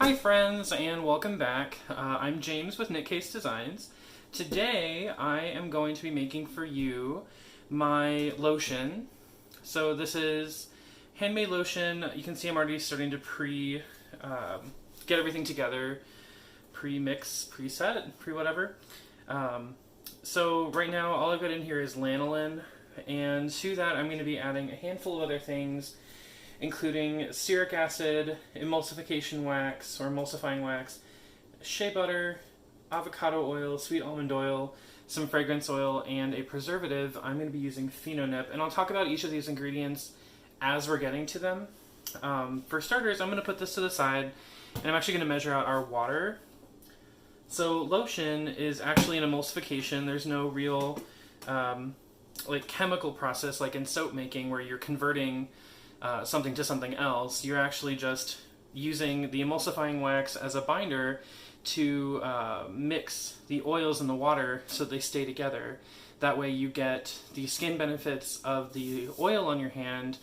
Hi friends, and welcome back. I'm James with Knitcase Designs. Today I am going to be making for you my lotion. So this is handmade lotion. You can see I'm already starting to get everything together, pre-mix, preset, pre-whatever. So right now all I've got in here is lanolin, and to that I'm going to be adding a handful of other things, including stearic acid, emulsification wax or emulsifying wax, shea butter, avocado oil, sweet almond oil, some fragrance oil, and a preservative. I'm going to be using Phenonip, and I'll talk about each of these ingredients as we're getting to them. For starters, I'm going to put this to the side, and I'm actually going to measure out our water. So lotion is actually an emulsification. There's no real chemical process like in soap making where you're converting something to something else. You're actually just using the emulsifying wax as a binder to mix the oils and the water so they stay together. That way you get the skin benefits of the oil on your hand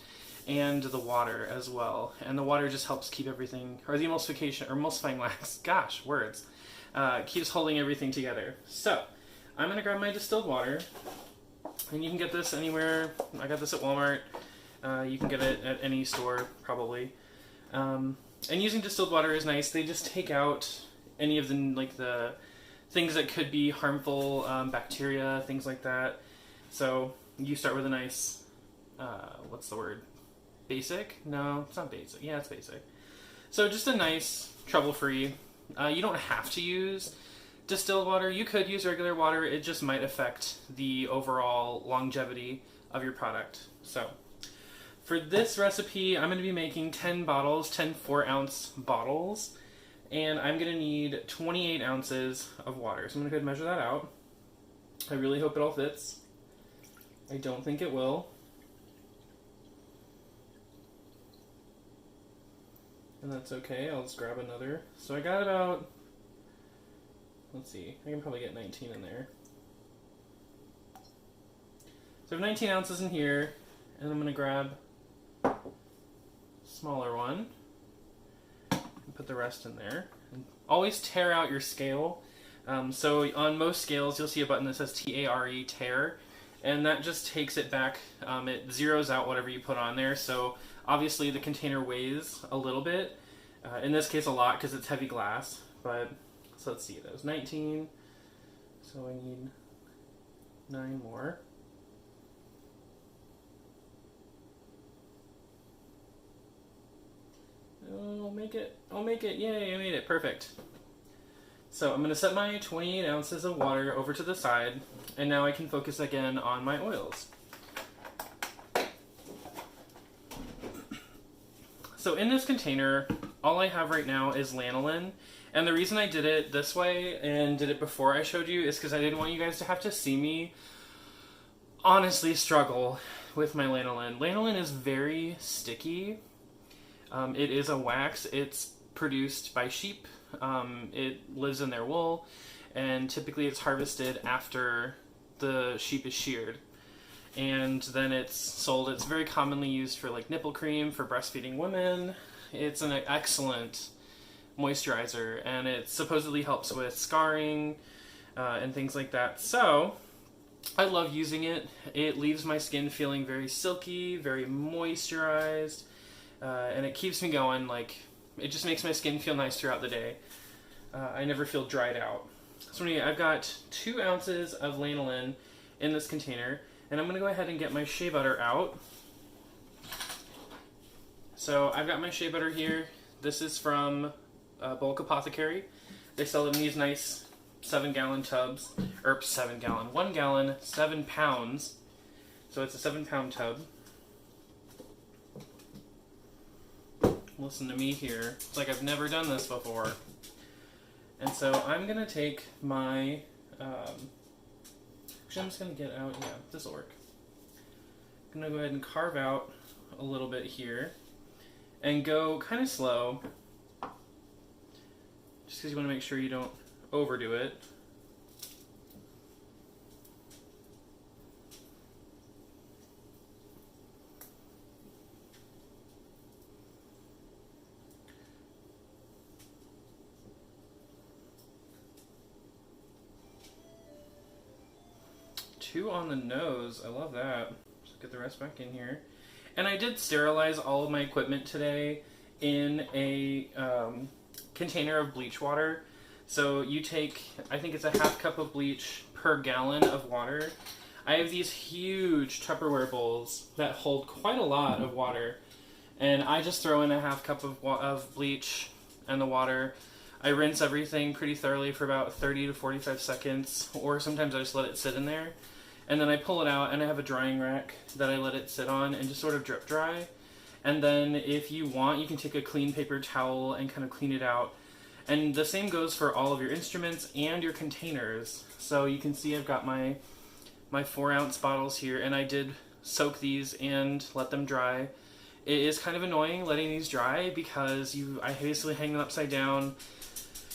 and the water as well. And the water just helps keep everything, or the emulsification, or emulsifying wax, gosh, words, keeps holding everything together. So I'm going to grab my distilled water, and you can get this anywhere. I got this at Walmart. You can get it at any store, probably. And using distilled water is nice. They just take out any of the things that could be harmful, bacteria, things like that. So you start with a nice, what's the word? Basic? No, it's not basic. Yeah, it's basic. So just a nice, trouble-free. You don't have to use distilled water. You could use regular water. It just might affect the overall longevity of your product. So for this recipe, I'm going to be making 10 bottles, 10 4-ounce bottles, and I'm going to need 28 ounces of water. So I'm going to go ahead and measure that out. I really hope it all fits. I don't think it will. And that's okay, I'll just grab another. So I got about, let's see, I can probably get 19 in there. So I have 19 ounces in here, and I'm going to grab smaller one and put the rest in there. And always tear out your scale. So on most scales you'll see a button that says T-A-R-E, tear, and that just takes it back. It zeroes out whatever you put on there. So obviously the container weighs a little bit, in this case a lot because it's heavy glass, but so let's see, that was 19, so I need 9 more. I'll make it, yay, I made it, perfect. So I'm going to set my 28 ounces of water over to the side, and now I can focus again on my oils. So in this container, all I have right now is lanolin, and the reason I did it this way and did it before I showed you is because I didn't want you guys to have to see me honestly struggle with my lanolin. Lanolin is very sticky. It is a wax. It's produced by sheep. It lives in their wool, and typically it's harvested after the sheep is sheared. And then it's sold. It's very commonly used for like nipple cream for breastfeeding women. It's an excellent moisturizer, and it supposedly helps with scarring and things like that. So I love using it. It leaves my skin feeling very silky, very moisturized, and it keeps me going. Like, it just makes my skin feel nice throughout the day. I never feel dried out. So anyway, I've got 2 ounces of lanolin in this container, and I'm going to go ahead and get my shea butter out. So I've got my shea butter here. This is from Bulk Apothecary. They sell it in these nice 7-gallon tubs, or 7-gallon, 1 gallon, 7 pounds. So it's a 7-pound tub. Listen to me here. It's like I've never done this before. And so I'm going to take my, actually I'm just going to get out, yeah, this will work. I'm going to go ahead and carve out a little bit here and go kind of slow, just because you want to make sure you don't overdo it. 2 on the nose. I love that. Let's get the rest back in here. And I did sterilize all of my equipment today in a container of bleach water. So you take, I think it's a ½ cup of bleach per gallon of water. I have these huge Tupperware bowls that hold quite a lot of water. And I just throw in a ½ cup of bleach and the water. I rinse everything pretty thoroughly for about 30 to 45 seconds, or sometimes I just let it sit in there. And then I pull it out, and I have a drying rack that I let it sit on and just sort of drip dry. And then if you want, you can take a clean paper towel and kind of clean it out. And the same goes for all of your instruments and your containers. So you can see I've got my 4-ounce bottles here, and I did soak these and let them dry. It is kind of annoying letting these dry because I basically hang them upside down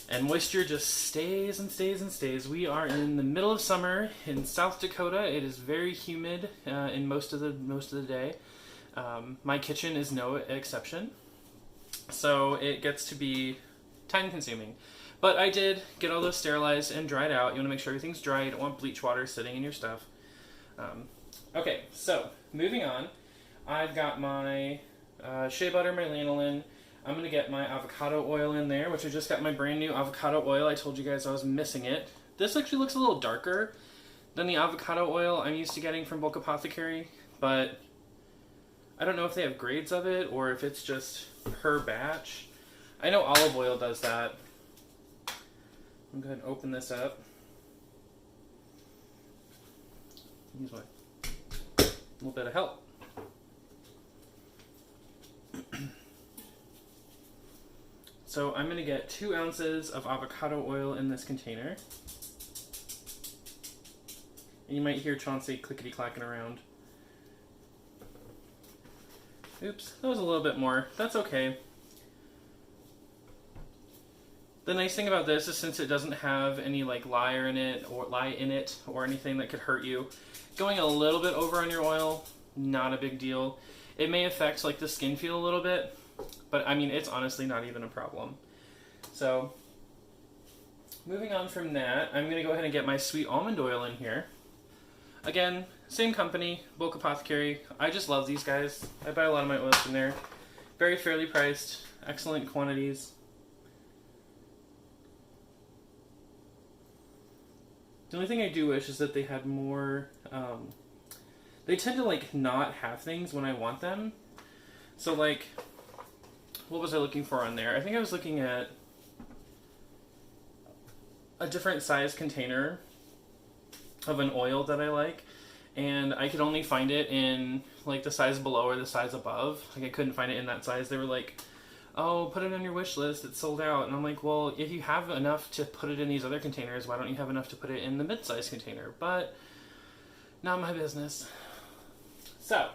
and moisture just stays and stays and stays. We are in the middle of summer in South Dakota. It is very humid in most of the day. My kitchen is no exception. So it gets to be time consuming. But I did get all those sterilized and dried out. You want to make sure everything's dry. You don't want bleach water sitting in your stuff. Okay, so moving on. I've got my Shea Butter, my Lanolin. I'm going to get my avocado oil in there, which I just got my brand new avocado oil. I told you guys I was missing it. This actually looks a little darker than the avocado oil I'm used to getting from Bulk Apothecary, but I don't know if they have grades of it or if it's just per batch. I know olive oil does that. I'm going to go ahead and open this up. Use my little bit of help. So I'm going to get 2 ounces of avocado oil in this container. And you might hear Chauncey clickety-clacking around. Oops, that was a little bit more. That's okay. The nice thing about this is since it doesn't have any like lye in it or anything that could hurt you, going a little bit over on your oil, not a big deal. It may affect like the skin feel a little bit, but I mean, it's honestly not even a problem. So, moving on from that, I'm going to go ahead and get my Sweet Almond Oil in here. Again, same company, Bulk Apothecary. I just love these guys. I buy a lot of my oils from there. Very fairly priced, excellent quantities. The only thing I do wish is that they had more, they tend to like not have things when I want them. So like, what was I looking for on there? I think I was looking at a different size container of an oil that I like, and I could only find it in like the size below or the size above. Like I couldn't find it in that size. They were like, oh, put it on your wish list, it's sold out. And I'm like, well, if you have enough to put it in these other containers, why don't you have enough to put it in the mid-size container? But not my business. So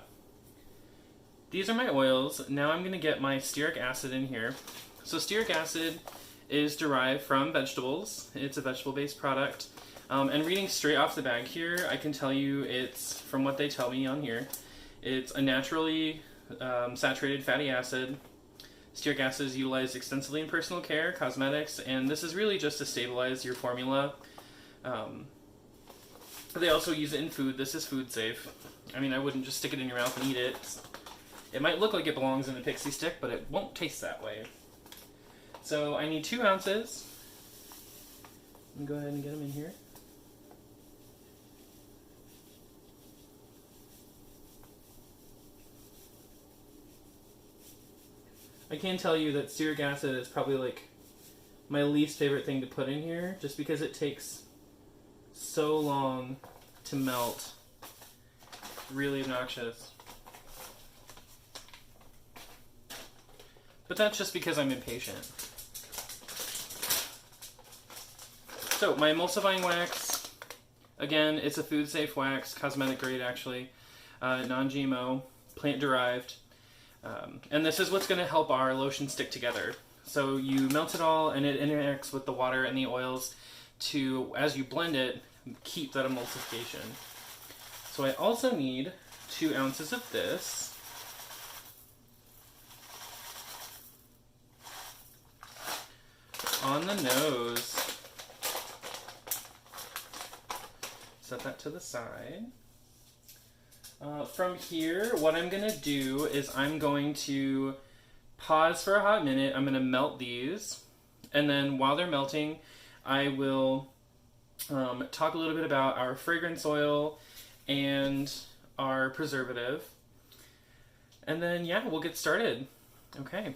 these are my oils. Now I'm going to get my stearic acid in here. So stearic acid is derived from vegetables. It's a vegetable-based product. And reading straight off the bag here, I can tell you it's, from what they tell me on here, it's a naturally saturated fatty acid. Stearic acid is utilized extensively in personal care, cosmetics, and this is really just to stabilize your formula. They also use it in food. This is food safe. I mean, I wouldn't just stick it in your mouth and eat it. It might look like it belongs in a pixie stick, but it won't taste that way. So I need 2 ounces. I'm going to go ahead and get them in here. I can tell you that stearic acid is probably like my least favorite thing to put in here, just because it takes so long to melt. Really obnoxious. But that's just because I'm impatient. So my emulsifying wax, again, it's a food safe wax, cosmetic grade actually, non-GMO, plant derived. And this is what's going to help our lotion stick together. So you melt it all and it interacts with the water and the oils to, as you blend it, keep that emulsification. So I also need 2 ounces of this. On the nose. set that to the side. From here, what I'm going to do is I'm going to pause for a hot minute. I'm going to melt these. And then while they're melting, I will talk a little bit about our fragrance oil and our preservative. And then, yeah, we'll get started. Okay.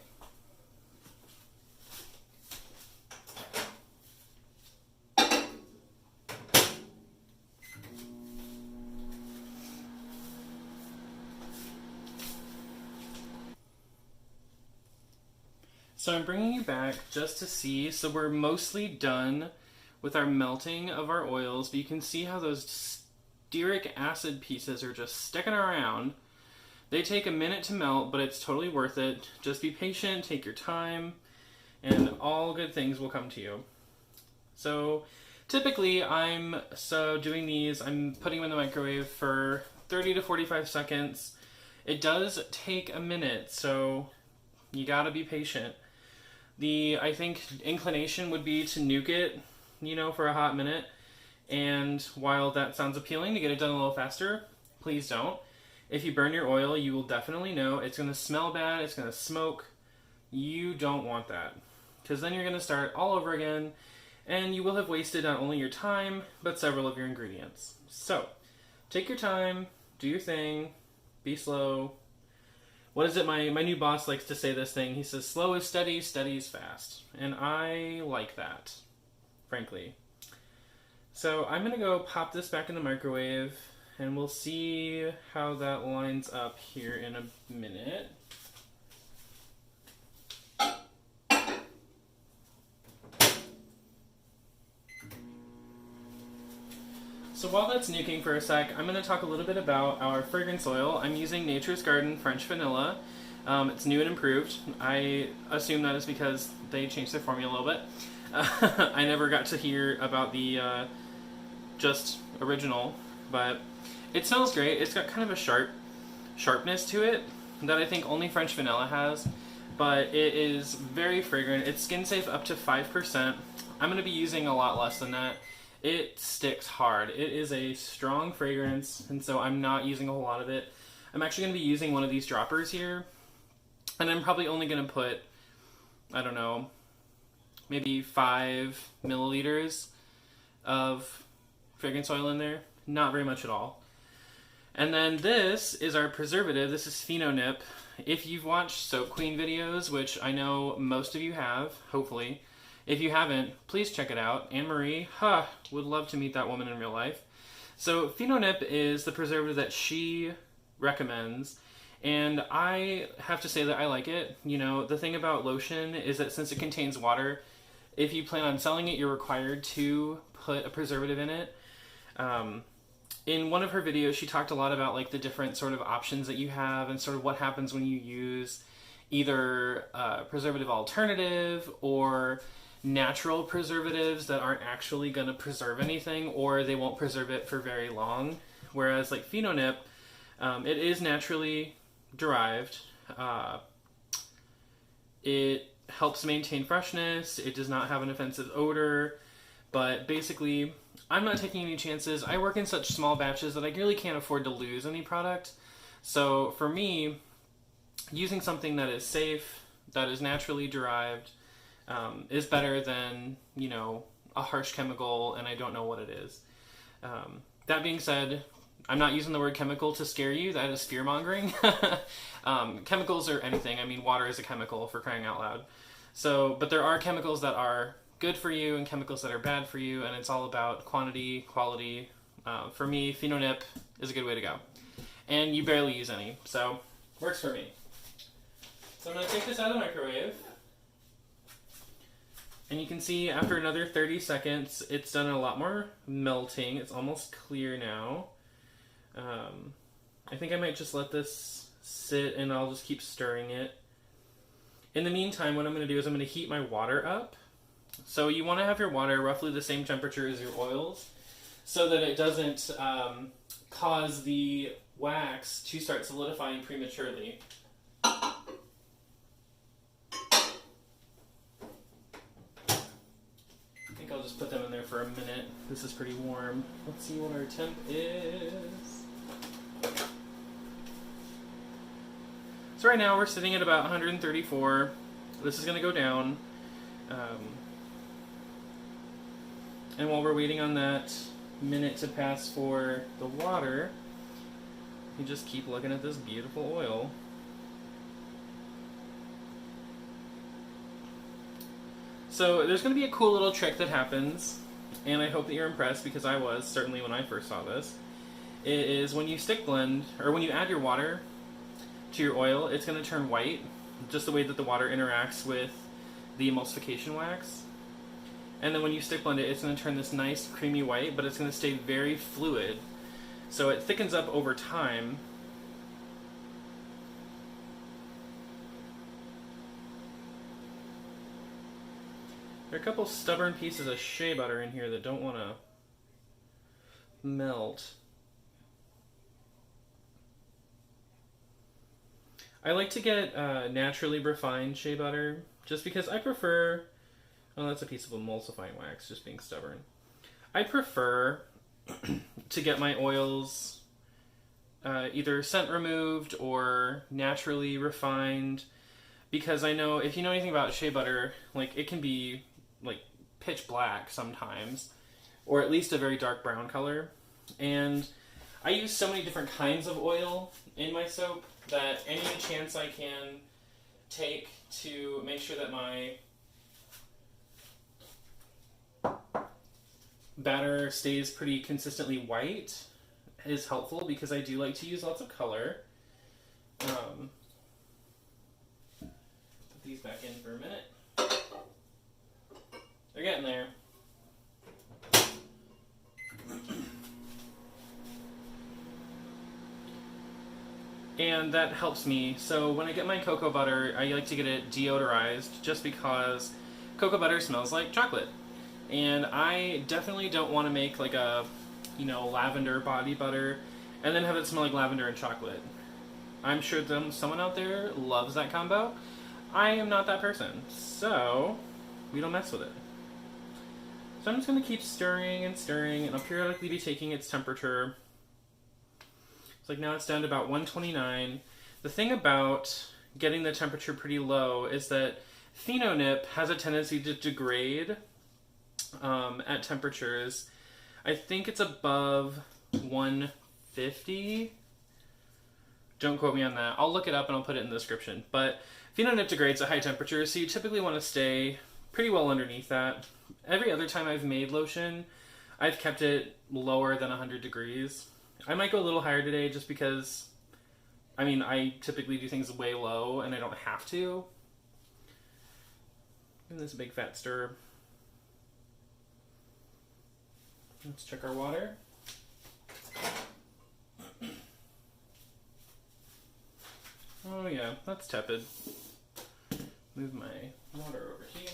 So I'm bringing you back just to see, so we're mostly done with our melting of our oils, but you can see how those stearic acid pieces are just sticking around. They take a minute to melt, but it's totally worth it. Just be patient, take your time, and all good things will come to you. So typically I'm doing these, I'm putting them in the microwave for 30 to 45 seconds. It does take a minute, so you gotta be patient. I think, inclination would be to nuke it, for a hot minute. And while that sounds appealing to get it done a little faster, please don't. If you burn your oil, you will definitely know it's going to smell bad, it's going to smoke. You don't want that. Because then you're going to start all over again, and you will have wasted not only your time, but several of your ingredients. So, take your time, do your thing, be slow. What is it? My new boss likes to say this thing. He says, slow is steady, steady is fast. And I like that, frankly. So I'm going to go pop this back in the microwave, and we'll see how that lines up here in a minute. So while that's nuking for a sec, I'm going to talk a little bit about our fragrance oil. I'm using Nature's Garden French Vanilla. It's new and improved. I assume that is because they changed their formula a little bit. I never got to hear about the just original, but it smells great. It's got kind of a sharpness to it that I think only French Vanilla has, but it is very fragrant. It's skin safe up to 5%. I'm going to be using a lot less than that. It sticks hard. It is a strong fragrance, and so I'm not using a whole lot of it. I'm actually going to be using one of these droppers here, and I'm probably only going to put, I don't know, maybe 5 milliliters of fragrance oil in there. Not very much at all. And then this is our preservative. This is Phenonip. If you've watched Soap Queen videos, which I know most of you have, hopefully, if you haven't, please check it out. Anne-Marie, would love to meet that woman in real life. So Phenonip is the preservative that she recommends, and I have to say that I like it. The thing about Lotion is that since it contains water, if you plan on selling it, you're required to put a preservative in it. In one of her videos, she talked a lot about the different sort of options that you have and sort of what happens when you use either a preservative alternative or natural preservatives that aren't actually going to preserve anything, or they won't preserve it for very long. Whereas Phenonip, it is naturally derived. It helps maintain freshness. It does not have an offensive odor. But basically, I'm not taking any chances. I work in such small batches that I really can't afford to lose any product. So for me, using something that is safe, that is naturally derived, is better than, a harsh chemical, and I don't know what it is. That being said, I'm not using the word chemical to scare you. That is fear-mongering. Chemicals are anything. I mean, water is a chemical, for crying out loud. So, but there are chemicals that are good for you and chemicals that are bad for you, and it's all about quantity, quality. For me, Phenonip is a good way to go. And you barely use any, so works for me. So I'm going to take this out of the microwave. And you can see after another 30 seconds, it's done a lot more melting. It's almost clear now. I think I might just let this sit and I'll just keep stirring it. In the meantime, what I'm going to do is I'm going to heat my water up. So you want to have your water roughly the same temperature as your oils so that it doesn't cause the wax to start solidifying prematurely. I think I'll just put them in there for for a minute. This is pretty warm. Let's see what our temp is. So right now we're sitting at about 134. This is going to go down. And while we're waiting on that minute to pass for the water, you just keep looking at this beautiful oil. So there's going to be a cool little trick that happens, and I hope that you're impressed, because I was, certainly when I first saw this. It is when you stick blend, or when you add your water to your oil, it's going to turn white, just the way that the water interacts with the emulsification wax. And then when you stick blend it, it's going to turn this nice creamy white, but it's going to stay very fluid. So it thickens up over time. There are a couple stubborn pieces of shea butter in here that don't want to melt. I like to get naturally refined shea butter, just because I prefer... Oh, that's a piece of emulsifying wax, just being stubborn. I prefer to get my oils either scent removed or naturally refined, because I know, if you know anything about shea butter, like, it can be like pitch black sometimes, or at least a very dark brown color. And I use so many different kinds of oil in my soap that any chance I can take to make sure that my batter stays pretty consistently white is helpful, because I do like to use lots of color. Put these back in for a minute. They're getting there. And that helps me. So when I get my cocoa butter, I like to get it deodorized, just because cocoa butter smells like chocolate. And I definitely don't want to make like a, lavender body butter and then have it smell like lavender and chocolate. I'm sure someone out there loves that combo. I am not that person, so we don't mess with it. So I'm just going to keep stirring and stirring, and I'll periodically be taking its temperature. It's like now it's down to about 129. The thing about getting the temperature pretty low is that Phenonip has a tendency to degrade at temperatures. I think it's above 150. Don't quote me on that. I'll look it up and I'll put it in the description. But Phenonip degrades at high temperatures, so you typically want to stay pretty well underneath that. Every other time I've made lotion, I've kept it lower than 100 degrees. I might go a little higher today just because, I typically do things way low and I don't have to. And this big fat stir. Let's check our water. Oh yeah, that's tepid. Move my water over here.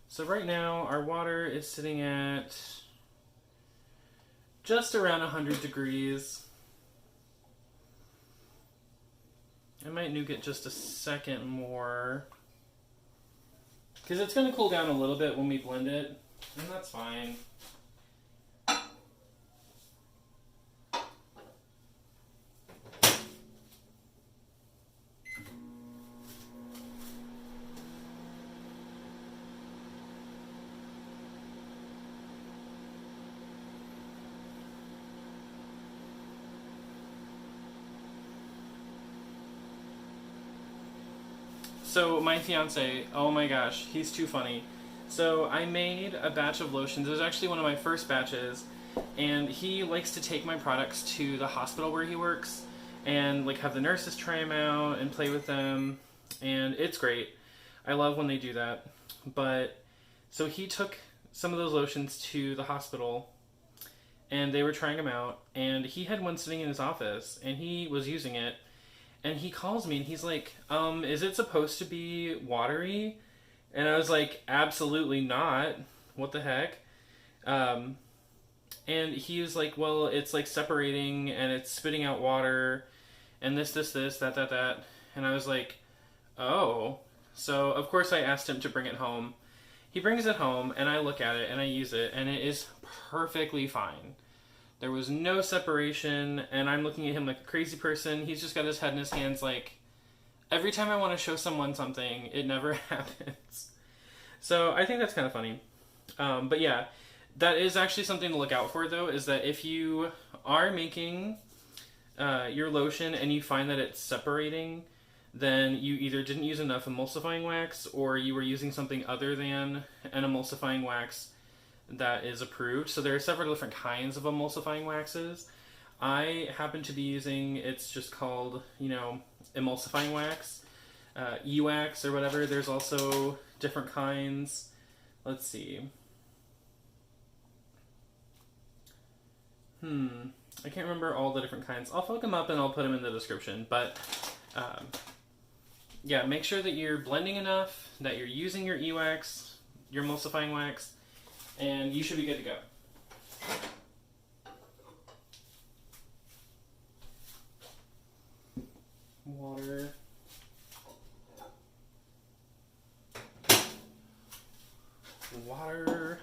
So right now our water is sitting at just around 100 degrees. I might nuke it just a second more, because it's going to cool down a little bit when we blend it, and that's fine. So my fiance, oh my gosh, he's too funny. So I made a batch of lotions. It was actually one of my first batches, and he likes to take my products to the hospital where he works and like have the nurses try them out and play with them, and it's great. I love when they do that. But so he took some of those lotions to the hospital and they were trying them out, and he had one sitting in his office and he was using it. And he calls me and he's like, is it supposed to be watery? And I was like, absolutely not. What the heck? And he was like, well, it's like separating and it's spitting out water and this, that. And I was like, Oh. So, of course, I asked him to bring it home. He brings it home, and I look at it, and I use it, and it is perfectly fine. There was no separation, and I'm looking at him like a crazy person. He's just got his head in his hands like, every time I want to show someone something, it never happens. So I think that's kind of funny. But yeah, that is actually something to look out for, though, is that if you are making your lotion and you find that it's separating, then you either didn't use enough emulsifying wax or you were using something other than an emulsifying wax that is approved. So there are several different kinds of emulsifying waxes. I happen to be using, it's just called, emulsifying wax, e-wax or whatever. There's also different kinds. Let's see. I can't remember all the different kinds. I'll look them up and I'll put them in the description. But yeah, make sure that you're blending enough, that you're using your e-wax, your emulsifying wax, and you should be good to go. Water. Water.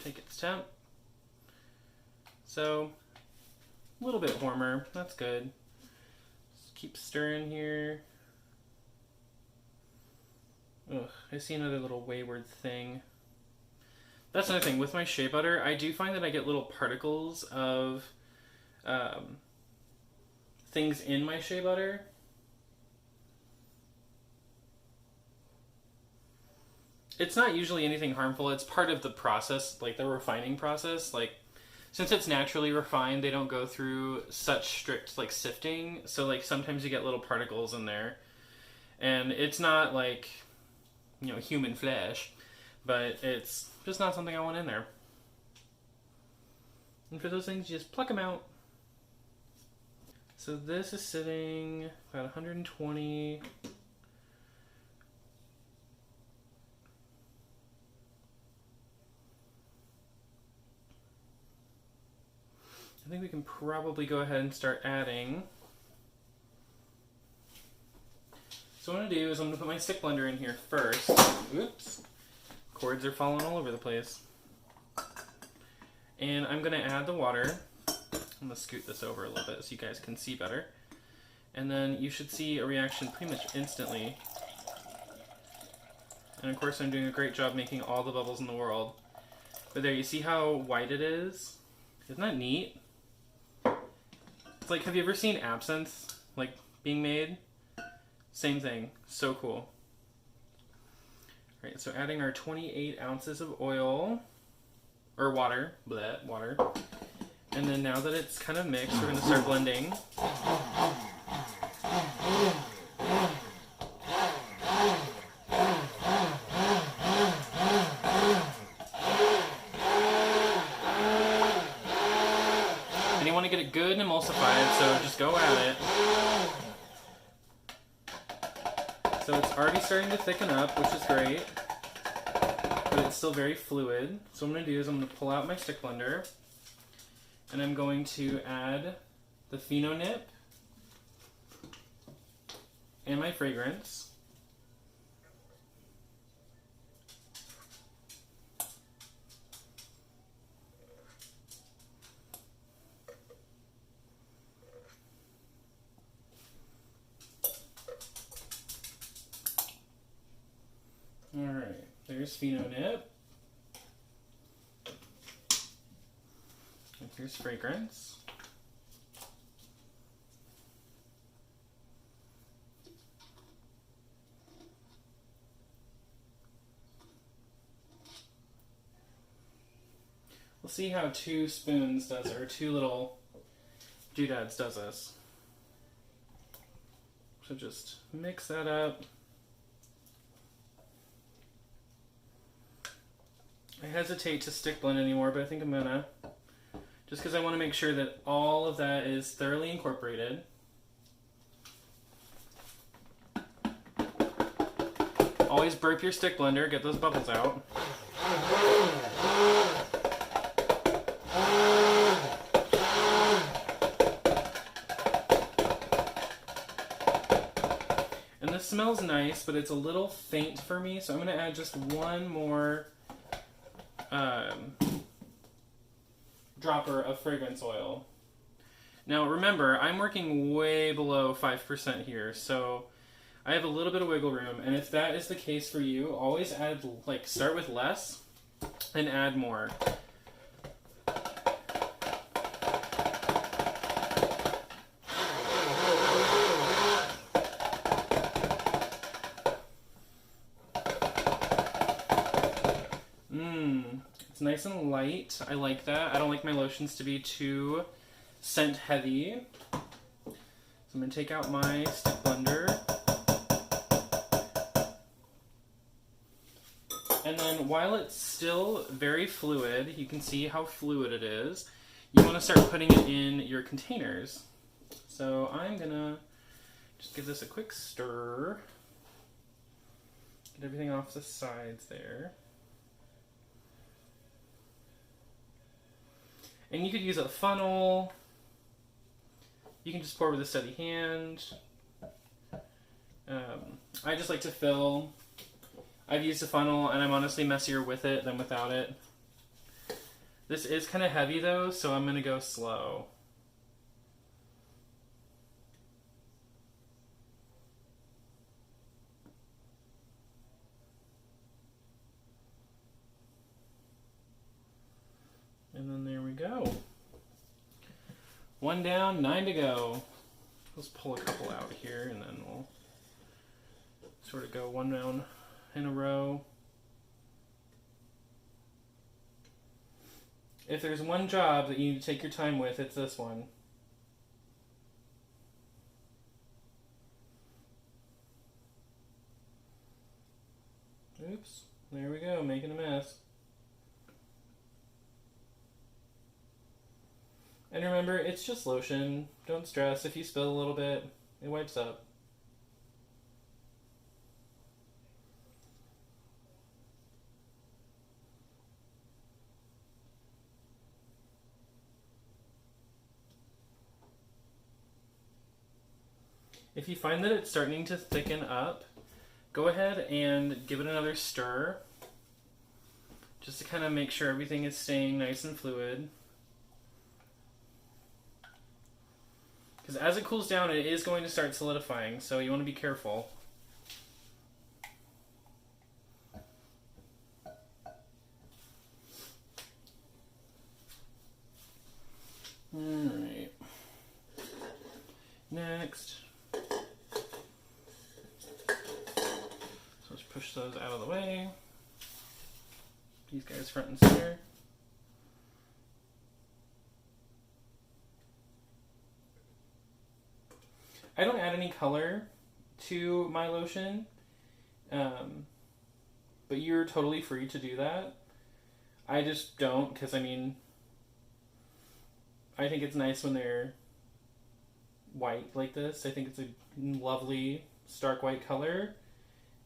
Take its temp. So, a little bit warmer. That's good. Just keep stirring here. Ugh, I see another little wayward thing. That's another thing. With my Shea Butter, I do find that I get little particles of things in my Shea Butter. It's not usually anything harmful. It's part of the process, like the refining process. Like, since it's naturally refined, they don't go through such strict like sifting. So like sometimes you get little particles in there, and it's not like, human flesh, but it's just not something I want in there. And for those things, you just pluck them out. So this is sitting about 120. I think we can probably go ahead and start adding. So what I'm going to do is I'm going to put my stick blender in here first. Oops. Cords are falling all over the place. And I'm going to add the water. I'm going to scoot this over a little bit so you guys can see better. And then you should see a reaction pretty much instantly. And of course I'm doing a great job making all the bubbles in the world. But there, you see how white it is? Isn't that neat? It's like, have you ever seen absinthe, like, being made? Same thing. So cool. Alright, so adding our 28 ounces of oil, or water, water. And then now that it's kind of mixed, we're going to start blending. And you want to get it good and emulsified, so just go at it. So it's already starting to thicken up, which is great, but it's still very fluid. So what I'm going to do is I'm going to pull out my stick blender, and I'm going to add the Phenonip and my fragrance. Alright, there's Phenonip. And here's fragrance. We'll see how 2 spoons does it, or 2 little doodads does this. So just mix that up. I hesitate to stick blend anymore, but I think I'm gonna. Just because I want to make sure that all of that is thoroughly incorporated. Always burp your stick blender, get those bubbles out. And this smells nice, but it's a little faint for me, so I'm going to add just one more dropper of fragrance oil. Now remember, I'm working way below 5% here, so I have a little bit of wiggle room, and if that is the case for you, always add, like, start with less and add more. It's nice and light. I like that. I don't like my lotions to be too scent heavy. So I'm going to take out my stick blender. And then while it's still very fluid, you can see how fluid it is, you want to start putting it in your containers. So I'm going to just give this a quick stir. Get everything off the sides there. And you could use a funnel. You can just pour with a steady hand. I just like to fill. I've used a funnel, and I'm honestly messier with it than without it. This is kind of heavy though, so I'm going to go slow. And then there we go. 1 down, 9 to go. Let's pull a couple out here, and then we'll sort of go 1 round in a row. If there's one job that you need to take your time with, it's this one. Oops, there we go, making a mess. And remember, it's just lotion. Don't stress. If you spill a little bit, it wipes up. If you find that it's starting to thicken up, go ahead and give it another stir, just to kind of make sure everything is staying nice and fluid. Because as it cools down, it is going to start solidifying, so you want to be careful. Alright. Next. So let's push those out of the way. These guys front and center. I don't add any color to my lotion, but you're totally free to do that. I just don't, because I mean, I think it's nice when they're white like this. I think it's a lovely stark white color,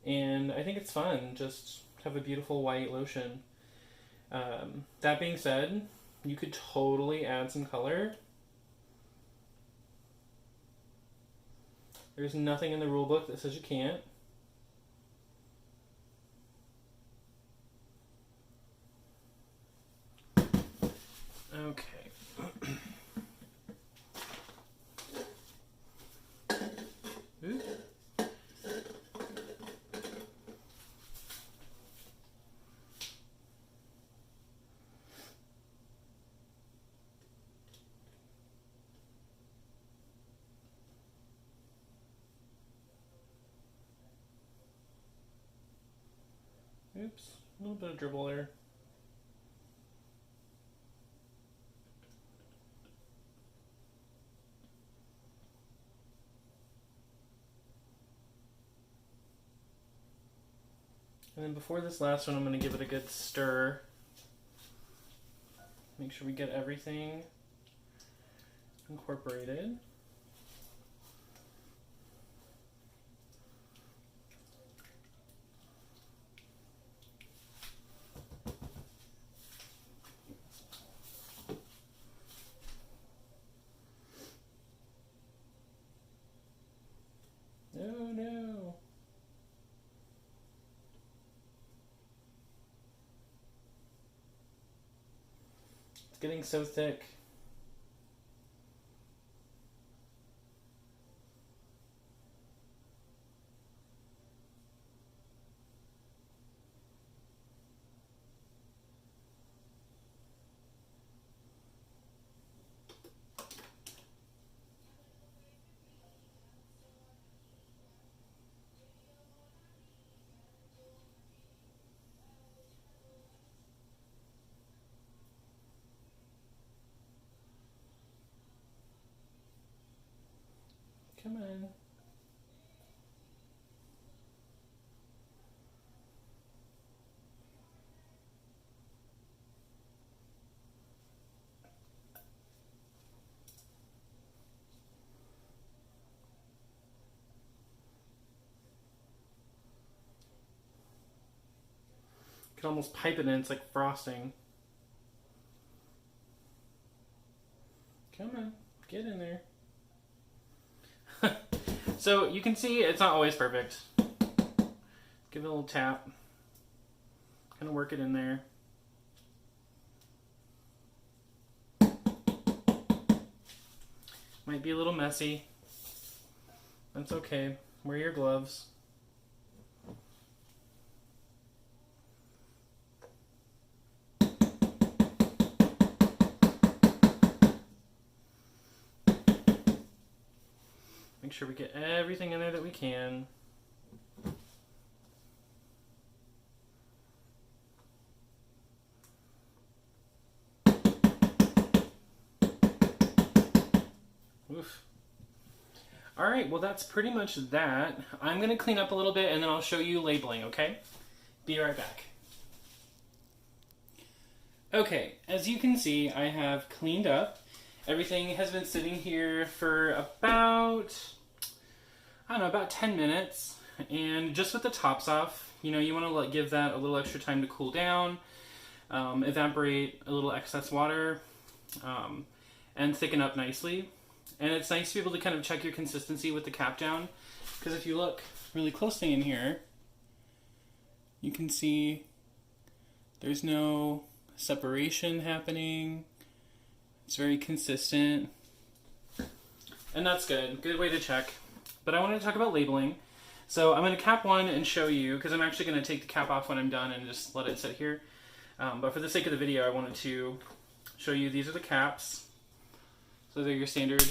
and I think it's fun just to have a beautiful white lotion. That being said, you could totally add some color. There's nothing in the rule book that says you can't. Okay. Ooh. Oops, a little bit of dribble there. And then before this last one, I'm going to give it a good stir. Make sure we get everything incorporated. Oh no! getting so thick. Come on. You can almost pipe it in, it's like frosting. Come on, get in there. So you can see it's not always perfect. Give it a little tap. Kind of work it in there. Might be a little messy. That's okay. Wear your gloves. Make sure we get everything in there that we can. Oof. Alright, well that's pretty much that. I'm going to clean up a little bit and then I'll show you labeling, okay? Be right back. Okay, as you can see, I have cleaned up. Everything has been sitting here for about, I don't know, about 10 minutes. And just with the tops off, you know, you want to give that a little extra time to cool down, evaporate a little excess water, and thicken up nicely. And it's nice to be able to kind of check your consistency with the cap down, because if you look really closely in here, you can see there's no separation happening. It's very consistent, and that's good. Good way to check. But I wanted to talk about labeling. So I'm going to cap one and show you, because I'm actually going to take the cap off when I'm done and just let it sit here. But for the sake of the video, I wanted to show you these are the caps. So they're your standard,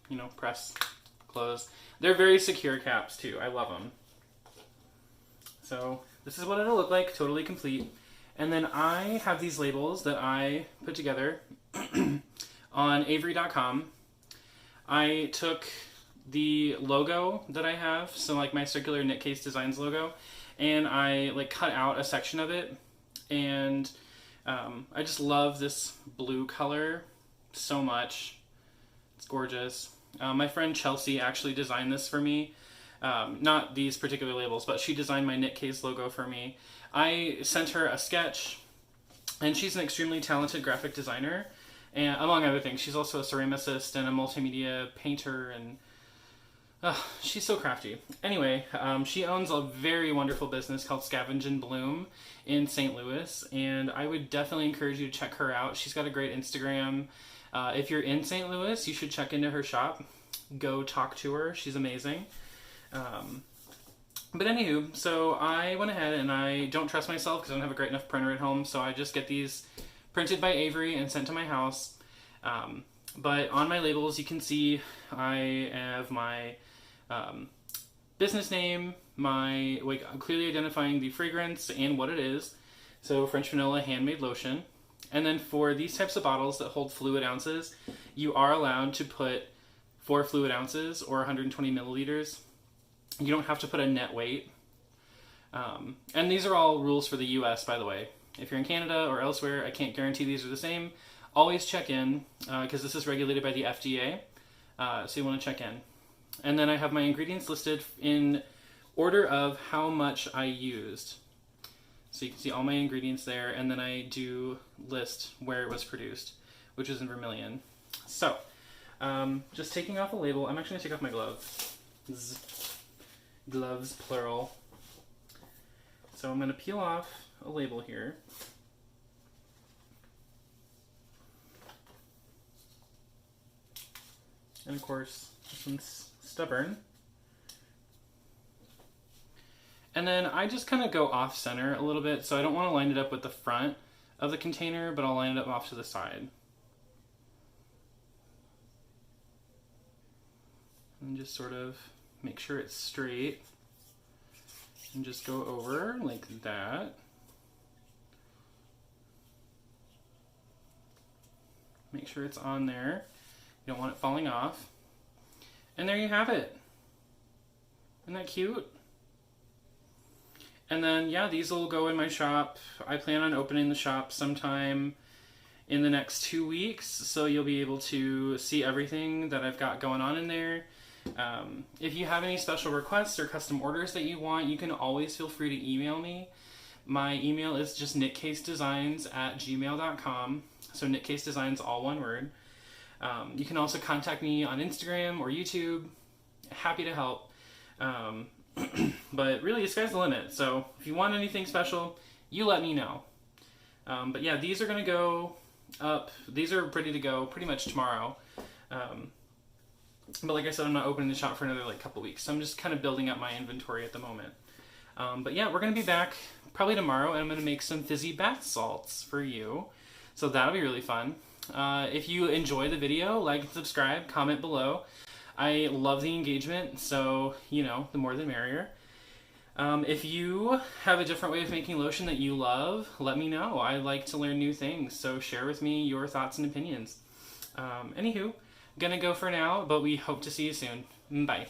you know, press, close. They're very secure caps too. I love them. So this is what it'll look like, totally complete. And then I have these labels that I put together on Avery.com. I took the logo that I have, so like my Circular Knit Case Designs logo, and I like cut out a section of it, and I just love this blue color so much. It's gorgeous. My friend Chelsea actually designed this for me. Not these particular labels, but she designed my Knit Case logo for me. I sent her a sketch, and she's an extremely talented graphic designer, and among other things. She's also a ceramicist and a multimedia painter, and she's so crafty. Anyway, she owns a very wonderful business called Scavenge and Bloom in St. Louis, and I would definitely encourage you to check her out. She's got a great Instagram. If you're in St. Louis, you should check into her shop. Go talk to her. She's amazing. But anywho, so I went ahead and I don't trust myself because I don't have a great enough printer at home, so I just get these printed by Avery and sent to my house. But on my labels, you can see I have my business name, my clearly identifying the fragrance and what it is. So French Vanilla Handmade Lotion. And then for these types of bottles that hold fluid ounces, you are allowed to put 4 fluid ounces or 120 milliliters. You don't have to put a net weight. And these are all rules for the US, by the way. If you're in Canada or elsewhere, I can't guarantee these are the same. Always check in, because this is regulated by the FDA, so you want to check in. And then I have my ingredients listed in order of how much I used. So you can see all my ingredients there, and then I do list where it was produced, which is in Vermilion. So, just taking off a label. I'm actually going to take off my gloves. Gloves, plural. So I'm going to peel off a label here. And of course, this one's stubborn. And then I just kind of go off center a little bit, so I don't want to line it up with the front of the container, but I'll line it up off to the side. And just sort of make sure it's straight. And just go over like that. Make sure it's on there. You don't want it falling off. And there you have it. Isn't that cute? And then, yeah, these will go in my shop. I plan on opening the shop sometime in the next 2 weeks, so you'll be able to see everything that I've got going on in there. If you have any special requests or custom orders that you want, you can always feel free to email me. My email is just knitcasedesigns@gmail.com. So Knitcase Designs, all one word. You can also contact me on Instagram or YouTube. Happy to help. But really, the sky's the limit. So if you want anything special, you let me know. But yeah, these are going to go up. These are ready to go pretty much tomorrow. But like I said, I'm not opening the shop for another couple weeks. So I'm just kind of building up my inventory at the moment. But yeah, we're going to be back probably tomorrow, and I'm going to make some fizzy bath salts for you. So that'll be really fun. If you enjoy the video, like and subscribe, comment below. I love the engagement, so, you know, the more the merrier. If you have a different way of making lotion that you love, let me know. I like to learn new things, so share with me your thoughts and opinions. Anywho, gonna go for now, but we hope to see you soon. Bye.